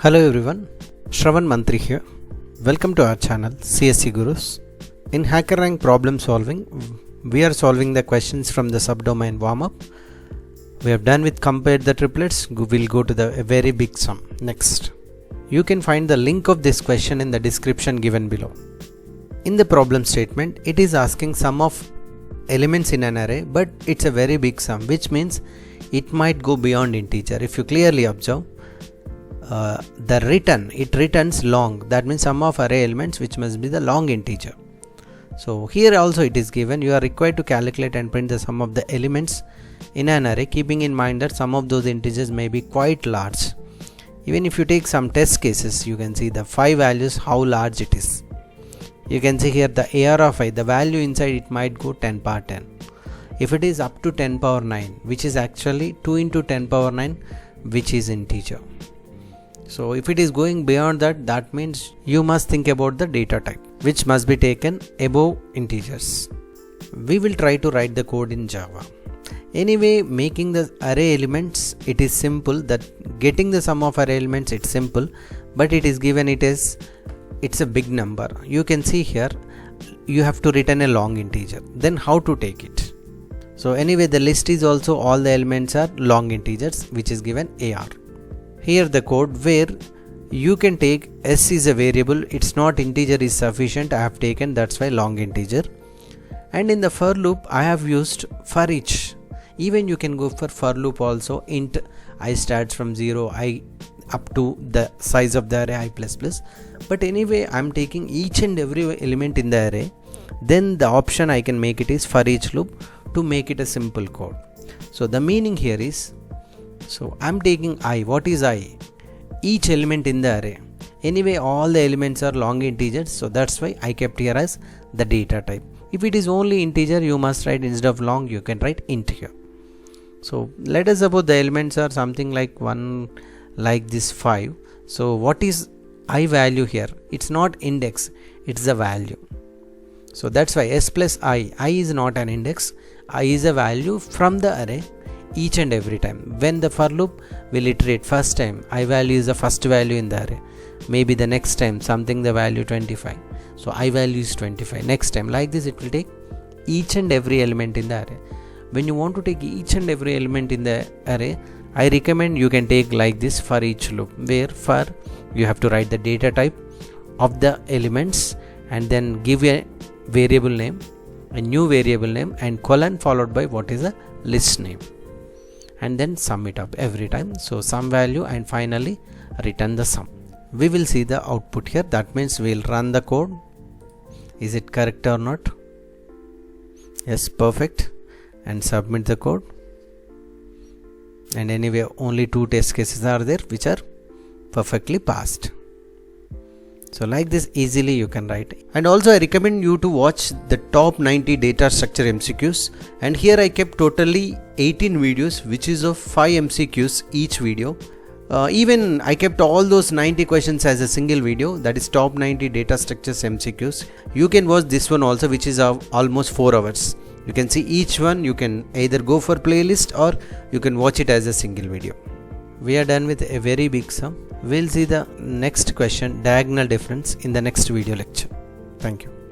Hello everyone, Shravan Manthri here. Welcome to our channel CSE Gurus. In Hackerrank problem solving, we are solving the questions from the subdomain warm-up. We have done with compared the triplets. We'll go to the very big sum next. You can find the link of this question in the description given below. In the problem statement, it is asking sum of elements in an array, but it's a very big sum, which means it might go beyond integer. If you clearly observe, it returns long. That means sum of array elements, which must be the long integer. So here also it is given you are required to calculate and print the sum of the elements in an array, keeping in mind that some of those integers may be quite large. Even if you take some test cases, you can see the 5 values how large it is. You can see here the AR of I, the value inside it might go 10 power 10. If it is up to 10 power 9, which is actually 2 into 10 power 9, which is integer. So if it is going beyond that, that means you must think about the data type, which must be taken above integers. We will try to write the code in Java. Anyway, making the array elements, it is simple. That getting the sum of array elements, it's simple, but it is given it's a big number. You can see here you have to return a long integer. Then how to take it? So anyway, the list is also all the elements are long integers, which is given AR. Here the code where you can take s is a variable, it's not integer is sufficient, I have taken, that's why long integer. And in the for loop I have used for each. Even you can go for loop also, int I starts from 0 I up to the size of the array I plus plus. But anyway, I am taking each and every element in the array. Then the option I can make it is for each loop to make it a simple code. So the meaning here is, so I'm taking I. What is I? Each element in the array. Anyway, all the elements are long integers, so that's why I kept here as the data type. If it is only integer, you must write instead of long, you can write int here. So let us suppose the elements are something like 1, like this 5. So what is I value here? It's not index, it's the value. So that's why s plus I is not an index, I is a value from the array. Each and every time when the for loop will iterate, first time I value is the first value in the array, maybe the next time something the value 25, so I value is 25, next time like this it will take each and every element in the array. When you want to take each and every element in the array, I recommend you can take like this for each loop, where for you have to write the data type of the elements and then give a variable name, a new variable name, and colon followed by what is a list name, and then sum it up every time. So sum value and finally return the sum. We will see the output here. That means we'll run the code. Is it correct or not? Yes, perfect. And submit the code. And anyway, only 2 test cases are there which are perfectly passed. So like this easily you can write. And also I recommend you to watch the top 90 data structure MCQs. And here I kept totally 18 videos, which is of 5 MCQs each video. Even I kept all those 90 questions as a single video, that is top 90 data structures MCQs. You can watch this one also, which is of almost 4 hours. You can see each one, you can either go for playlist or you can watch it as a single video. We are done with a very big sum. We'll see the next question, diagonal difference, in the next video lecture. Thank you.